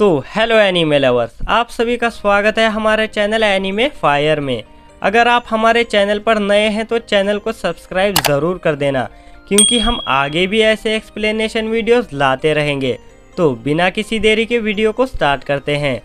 तो hello anime lovers, आप सभी का स्वागत है हमारे चैनल एनीमे फायर में। अगर आप हमारे चैनल पर नए हैं तो चैनल को सब्सक्राइब ज़रूर कर देना, क्योंकि हम आगे भी ऐसे एक्सप्लेनेशन वीडियोस लाते रहेंगे। तो बिना किसी देरी के वीडियो को स्टार्ट करते हैं।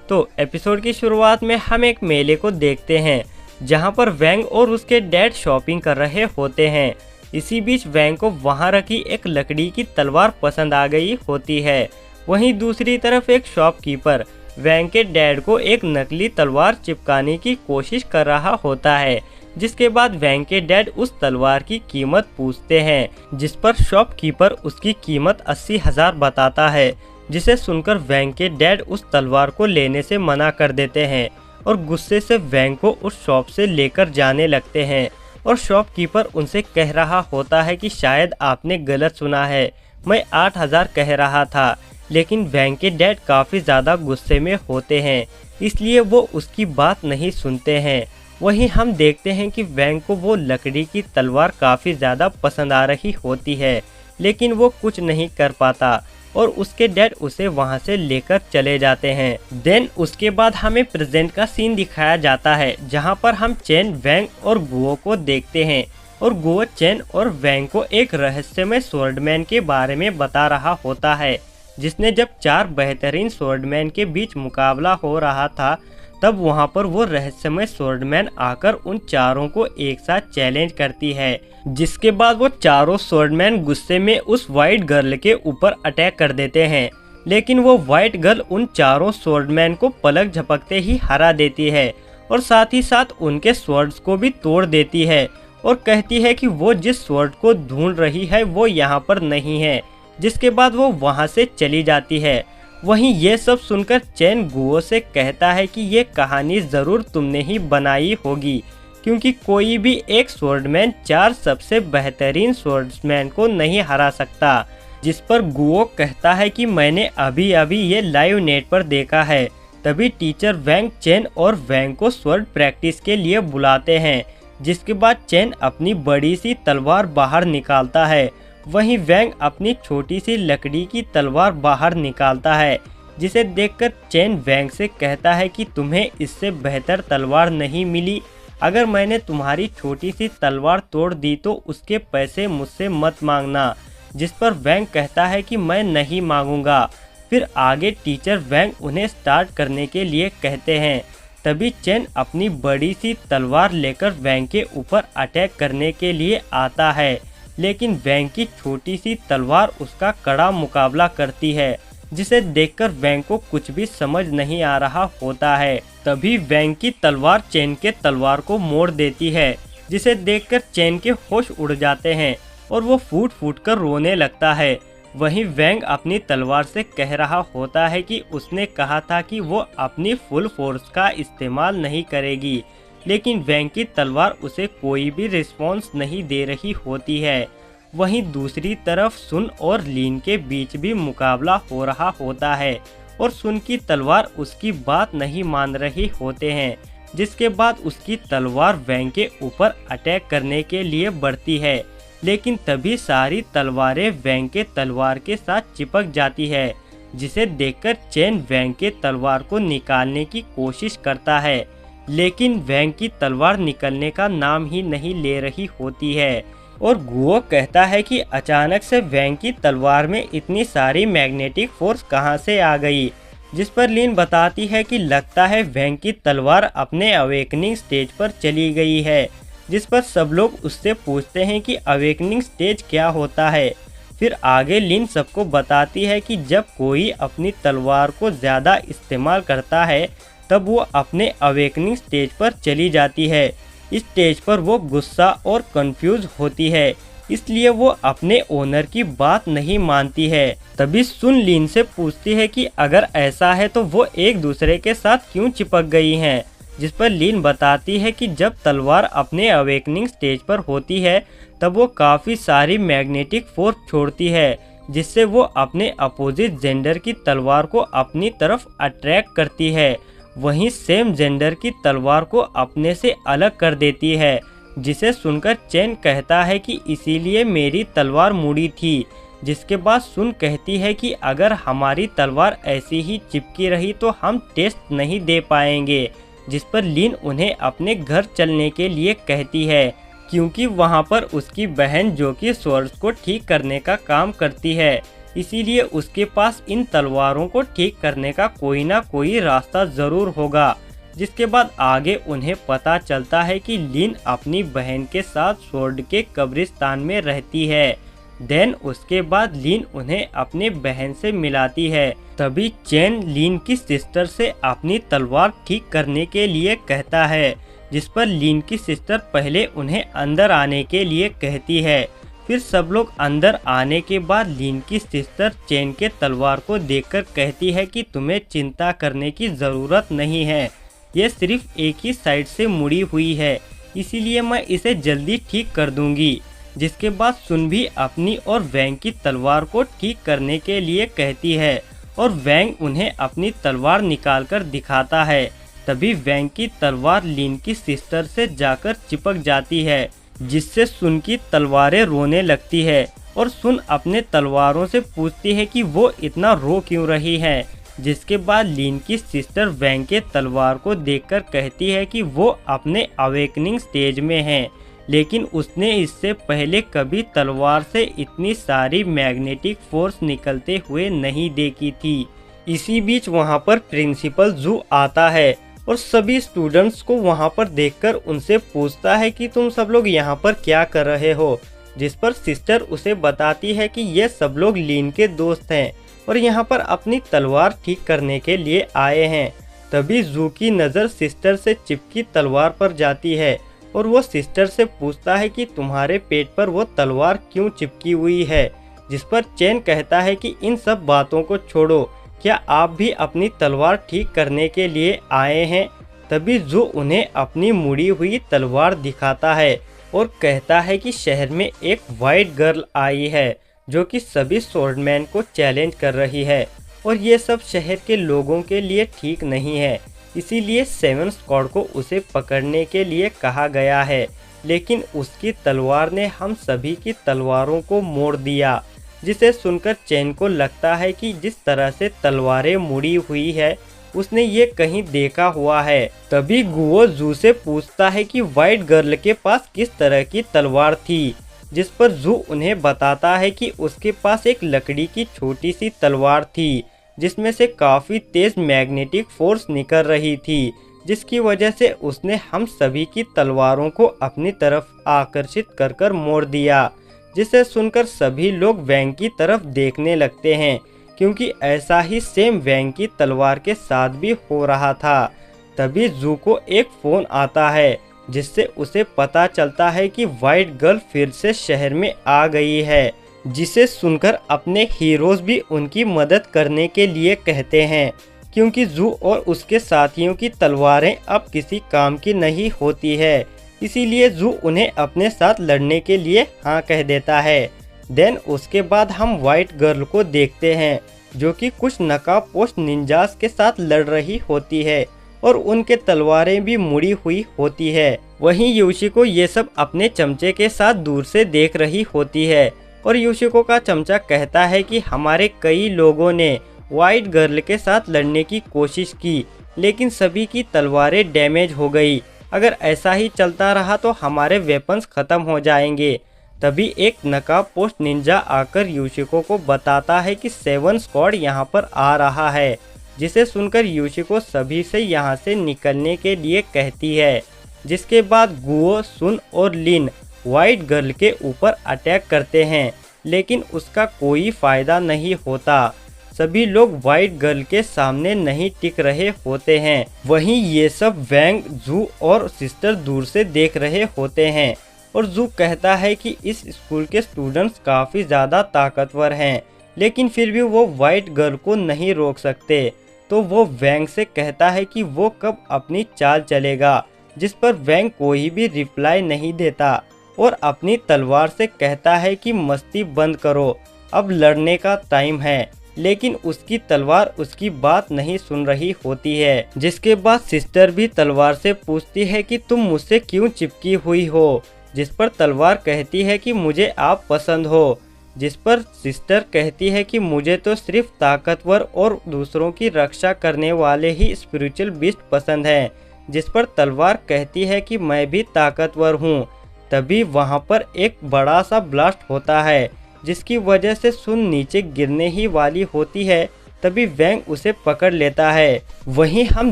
तो एपिसोड की शुरुआत में हम एक मेले को देखते हैं, जहां पर वैंग और उसके डैड शॉपिंग कर रहे होते हैं। इसी बीच वैंग को वहां रखी एक लकड़ी की तलवार पसंद आ गई होती है। वहीं दूसरी तरफ एक शॉपकीपर वैंग के डैड को एक नकली तलवार चिपकाने की कोशिश कर रहा होता है, जिसके बाद वैंग के डैड उस तलवार की कीमत पूछते हैं, जिस पर शॉपकीपर उसकी कीमत 80,000 बताता है। जिसे सुनकर वैंग के डैड उस तलवार को लेने से मना कर देते हैं और गुस्से से वैंग को उस शॉप से लेकर जाने लगते हैं। और शॉपकीपर उनसे कह रहा होता है कि शायद आपने गलत सुना है, मैं 8,000 कह रहा था। लेकिन वैंग के डैड काफ़ी ज़्यादा गुस्से में होते हैं, इसलिए वो उसकी बात नहीं सुनते हैं। वहीं हम देखते हैं कि वैंग को वो लकड़ी की तलवार काफ़ी ज़्यादा पसंद आ रही होती है, लेकिन वो कुछ नहीं कर पाता और उसके डैड उसे वहां से लेकर चले जाते हैं। देन उसके बाद हमें प्रेजेंट का सीन दिखाया जाता है, जहां पर हम चेन, वैंग और गुओ को देखते हैं। और गुओ चेन और वैंग को एक रहस्यमय स्वॉर्डमैन के बारे में बता रहा होता है, जिसने जब 4 बेहतरीन स्वॉर्डमैन के बीच मुकाबला हो रहा था, तब वहां पर वो रहस्यमय स्वॉर्डमैन आकर उन चारों को एक साथ चैलेंज करती है। जिसके बाद वो चारों स्वॉर्डमैन गुस्से में उस वाइट गर्ल के ऊपर अटैक कर देते हैं, लेकिन वो वाइट गर्ल उन चारों स्वॉर्डमैन को पलक झपकते ही हरा देती है और साथ ही साथ उनके स्वॉर्ड्स को भी तोड़ देती है और कहती है कि वो जिस स्वॉर्ड को ढूंढ रही है वो यहाँ पर नहीं है। जिसके बाद वो वहां से चली जाती है। वहीं ये सब सुनकर चैन गुओ से कहता है कि ये कहानी ज़रूर तुमने ही बनाई होगी, क्योंकि कोई भी एक स्वॉर्डमैन 4 सबसे बेहतरीन स्वॉर्ड्समैन को नहीं हरा सकता। जिस पर गुओ कहता है कि मैंने अभी अभी ये लाइव नेट पर देखा है। तभी टीचर वैंग चैन और वैंग को स्वॉर्ड प्रैक्टिस के लिए बुलाते हैं। जिसके बाद चैन अपनी बड़ी सी तलवार बाहर निकालता है, वहीं वैंग अपनी छोटी सी लकड़ी की तलवार बाहर निकालता है। जिसे देखकर चैन वैंग से कहता है कि तुम्हें इससे बेहतर तलवार नहीं मिली। अगर मैंने तुम्हारी छोटी सी तलवार तोड़ दी तो उसके पैसे मुझसे मत मांगना। जिस पर वैंग कहता है कि मैं नहीं मांगूंगा। फिर आगे टीचर वैंग उन्हें स्टार्ट करने के लिए कहते हैं। तभी चैन अपनी बड़ी सी तलवार लेकर वैंग के ऊपर अटैक करने के लिए आता है, लेकिन वैंग की छोटी सी तलवार उसका कड़ा मुकाबला करती है। जिसे देखकर वैंग को कुछ भी समझ नहीं आ रहा होता है। तभी वैंग की तलवार चैन के तलवार को मोड़ देती है, जिसे देखकर चैन के होश उड़ जाते हैं और वो फूट फूट कर रोने लगता है। वहीं वैंग अपनी तलवार से कह रहा होता है कि उसने कहा था कि वो अपनी फुल फोर्स का इस्तेमाल नहीं करेगी, लेकिन वैंग की तलवार उसे कोई भी रिस्पॉन्स नहीं दे रही होती है। वहीं दूसरी तरफ सुन और लीन के बीच भी मुकाबला हो रहा होता है और सुन की तलवार उसकी बात नहीं मान रही होते हैं। जिसके बाद उसकी तलवार वैंग के ऊपर अटैक करने के लिए बढ़ती है, लेकिन तभी सारी तलवारें वैंग के तलवार के साथ चिपक जाती है। जिसे देखकर चैन वैंग के तलवार को निकालने की कोशिश करता है, लेकिन वैंग की तलवार निकलने का नाम ही नहीं ले रही होती है। और गुओ कहता है कि अचानक से वैंग की तलवार में इतनी सारी मैग्नेटिक फोर्स कहां से आ गई। जिस पर लीन बताती है कि लगता है वैंग की तलवार अपने अवेकनिंग स्टेज पर चली गई है। जिस पर सब लोग उससे पूछते हैं कि अवेकनिंग स्टेज क्या होता है। फिर आगे लीन सबको बताती है कि जब कोई अपनी तलवार को ज़्यादा इस्तेमाल करता है, तब वो अपने अवेकनिंग स्टेज पर चली जाती है। इस स्टेज पर वो गुस्सा और कंफ्यूज होती है, इसलिए वो अपने ओनर की बात नहीं मानती है। तभी सुन लीन से पूछती है कि अगर ऐसा है तो वो एक दूसरे के साथ क्यों चिपक गई हैं। जिस पर लीन बताती है कि जब तलवार अपने अवेकनिंग स्टेज पर होती है, तब वो काफ़ी सारी मैग्नेटिक फोर्स छोड़ती है, जिससे वो अपने अपोजिट जेंडर की तलवार को अपनी तरफ अट्रैक्ट करती है। वहीं सेम जेंडर की तलवार को अपने से अलग कर देती है। जिसे सुनकर चैन कहता है कि इसीलिए मेरी तलवार मुड़ी थी, जिसके बाद सुन कहती है कि अगर हमारी तलवार ऐसी ही चिपकी रही तो हम टेस्ट नहीं दे पाएंगे, जिस पर लिन उन्हें अपने घर चलने के लिए कहती है, क्योंकि वहां पर उसकी बहन जो कि स्वॉर्ड्स को ठीक करने का काम करती है, इसीलिए उसके पास इन तलवारों को ठीक करने का कोई ना कोई रास्ता ज़रूर होगा। जिसके बाद आगे उन्हें पता चलता है कि लिन अपनी बहन के साथ स्वॉर्ड के कब्रिस्तान में रहती है। देन उसके बाद लिन उन्हें अपने बहन से मिलाती है। तभी चेन लिन की सिस्टर से अपनी तलवार ठीक करने के लिए कहता है, जिस पर लिन की सिस्टर पहले उन्हें अंदर आने के लिए कहती है। फिर सब लोग अंदर आने के बाद लिन की सिस्टर चेन के तलवार को देखकर कहती है कि तुम्हें चिंता करने की ज़रूरत नहीं है, ये सिर्फ एक ही साइड से मुड़ी हुई है, इसीलिए मैं इसे जल्दी ठीक कर दूंगी। जिसके बाद सुन भी अपनी और वैंग की तलवार को ठीक करने के लिए कहती है और वैंग उन्हें अपनी तलवार निकालकर दिखाता है। तभी वैंग की तलवार लिन की सिस्टर से जाकर चिपक जाती है, जिससे सुन की तलवारें रोने लगती है और सुन अपने तलवारों से पूछती है कि वो इतना रो क्यों रही है। जिसके बाद लिन की सिस्टर वैंग के तलवार को देखकर कहती है कि वो अपने अवेकनिंग स्टेज में है, लेकिन उसने इससे पहले कभी तलवार से इतनी सारी मैग्नेटिक फोर्स निकलते हुए नहीं देखी थी। इसी बीच वहां पर प्रिंसिपल जू आता है और सभी स्टूडेंट्स को वहां पर देखकर उनसे पूछता है कि तुम सब लोग यहाँ पर क्या कर रहे हो। जिस पर सिस्टर उसे बताती है कि ये सब लोग लिन के दोस्त हैं और यहाँ पर अपनी तलवार ठीक करने के लिए आए हैं। तभी जू की नज़र सिस्टर से चिपकी तलवार पर जाती है और वो सिस्टर से पूछता है कि तुम्हारे पेट पर वो तलवार क्यों चिपकी हुई है। जिस पर चेन कहता है कि इन सब बातों को छोड़ो, क्या आप भी अपनी तलवार ठीक करने के लिए आए हैं। तभी जू उन्हें अपनी मुड़ी हुई तलवार दिखाता है और कहता है कि शहर में एक वाइट गर्ल आई है जो कि सभी स्वॉर्डमैन को चैलेंज कर रही है और ये सब शहर के लोगों के लिए ठीक नहीं है, इसीलिए सेवन स्क्वाड को उसे पकड़ने के लिए कहा गया है। लेकिन उसकी तलवार ने हम सभी की तलवारों को मोड़ दिया। जिसे सुनकर चेन को लगता है कि जिस तरह से तलवारें मुड़ी हुई है उसने ये कहीं देखा हुआ है। तभी गुओ जू से पूछता है कि वाइट गर्ल के पास किस तरह की तलवार थी। जिस पर जू उन्हें बताता है कि उसके पास एक लकड़ी की छोटी सी तलवार थी, जिसमें से काफ़ी तेज़ मैग्नेटिक फोर्स निकल रही थी, जिसकी वजह से उसने हम सभी की तलवारों को अपनी तरफ आकर्षित कर कर मोड़ दिया। जिसे सुनकर सभी लोग वैंग की तरफ देखने लगते हैं, क्योंकि ऐसा ही सेम वैंग की तलवार के साथ भी हो रहा था। तभी जू को एक फ़ोन आता है, जिससे उसे पता चलता है कि वाइट गर्ल फिर से शहर में आ गई है। जिसे सुनकर अपने हीरोज़ भी उनकी मदद करने के लिए कहते हैं, क्योंकि जू और उसके साथियों की तलवारें अब किसी काम की नहीं होती है, इसीलिए जू उन्हें अपने साथ लड़ने के लिए हाँ कह देता है। देन उसके बाद हम वाइट गर्ल को देखते हैं, जो कि कुछ नकाबपोश निंजास के साथ लड़ रही होती है और उनके तलवारें भी मुड़ी हुई होती है। वहीं योशिको ये सब अपने चमचे के साथ दूर से देख रही होती है और योशिको का चमचा कहता है कि हमारे कई लोगों ने वाइट गर्ल के साथ लड़ने की कोशिश की, लेकिन सभी की तलवारें डैमेज हो गई। अगर ऐसा ही चलता रहा तो हमारे वेपन्स ख़त्म हो जाएंगे। तभी एक नकाबपोश निंजा आकर योशिको को बताता है कि सेवन स्क्वाड यहाँ पर आ रहा है। जिसे सुनकर योशिको सभी से यहाँ से निकलने के लिए कहती है। जिसके बाद गुओ, सुन और लिन वाइट गर्ल के ऊपर अटैक करते हैं, लेकिन उसका कोई फ़ायदा नहीं होता। सभी लोग वाइट गर्ल के सामने नहीं टिक रहे होते हैं। वहीं ये सब वैंग, जू और सिस्टर दूर से देख रहे होते हैं और जू कहता है कि इस स्कूल के स्टूडेंट्स काफ़ी ज़्यादा ताकतवर हैं, लेकिन फिर भी वो वाइट गर्ल को नहीं रोक सकते। तो वो वैंग से कहता है कि वो कब अपनी चाल चलेगा, जिस पर वैंग कोई भी रिप्लाई नहीं देता और अपनी तलवार से कहता है कि मस्ती बंद करो, अब लड़ने का टाइम है। लेकिन उसकी तलवार उसकी बात नहीं सुन रही होती है। जिसके बाद सिस्टर भी तलवार से पूछती है कि तुम मुझसे क्यों चिपकी हुई हो। जिस पर तलवार कहती है कि मुझे आप पसंद हो, जिस पर सिस्टर कहती है कि मुझे तो सिर्फ ताकतवर और दूसरों की रक्षा करने वाले ही स्पिरिचुअल बीस्ट पसंद हैं। जिस पर तलवार कहती है कि मैं भी ताकतवर हूँ। तभी वहाँ पर एक बड़ा सा ब्लास्ट होता है जिसकी वजह से सुन नीचे गिरने ही वाली होती है। तभी वैंग उसे पकड़ लेता है। वहीं हम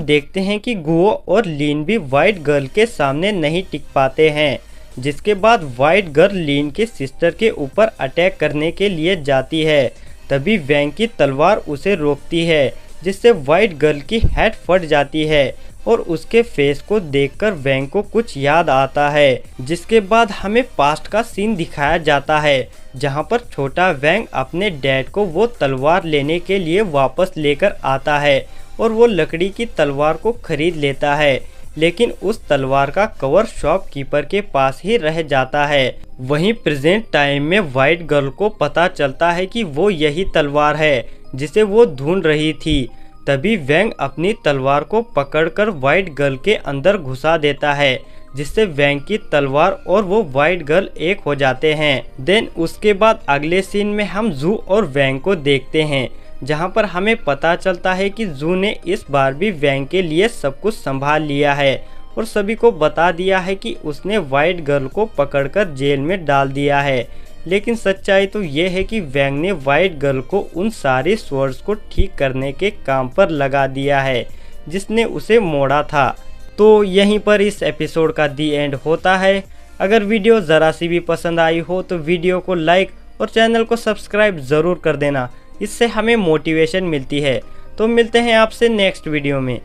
देखते हैं कि गुओ और लीन भी व्हाइट गर्ल के सामने नहीं टिक पाते हैं। जिसके बाद व्हाइट गर्ल लीन के सिस्टर के ऊपर अटैक करने के लिए जाती है। तभी वैंग की तलवार उसे रोकती है जिससे व्हाइट गर्ल की हेड फट जाती है और उसके फेस को देखकर वैंग को कुछ याद आता है। जिसके बाद हमें पास्ट का सीन दिखाया जाता है जहां पर छोटा वैंग अपने डैड को वो तलवार लेने के लिए वापस लेकर आता है और वो लकड़ी की तलवार को खरीद लेता है, लेकिन उस तलवार का कवर शॉपकीपर के पास ही रह जाता है। वहीं प्रेजेंट टाइम में व्हाइट गर्ल को पता चलता है कि वो यही तलवार है जिसे वो ढूंढ रही थी। तभी वैंग अपनी तलवार को पकड़कर व्हाइट गर्ल के अंदर घुसा देता है जिससे वैंग की तलवार और वो व्हाइट गर्ल एक हो जाते हैं। देन उसके बाद अगले सीन में हम जू और वैंग को देखते हैं जहां पर हमें पता चलता है कि जू ने इस बार भी वैंग के लिए सब कुछ संभाल लिया है और सभी को बता दिया है कि उसने व्हाइट गर्ल को पकड़कर जेल में डाल दिया है। लेकिन सच्चाई तो ये है कि वैंग ने व्हाइट गर्ल को उन सारी स्वॉर्ड्स को ठीक करने के काम पर लगा दिया है जिसने उसे मोड़ा था। तो यहीं पर इस एपिसोड का दी एंड होता है। अगर वीडियो ज़रा सी भी पसंद आई हो तो वीडियो को लाइक और चैनल को सब्सक्राइब ज़रूर कर देना, इससे हमें मोटिवेशन मिलती है। तो मिलते हैं आपसे नेक्स्ट वीडियो में।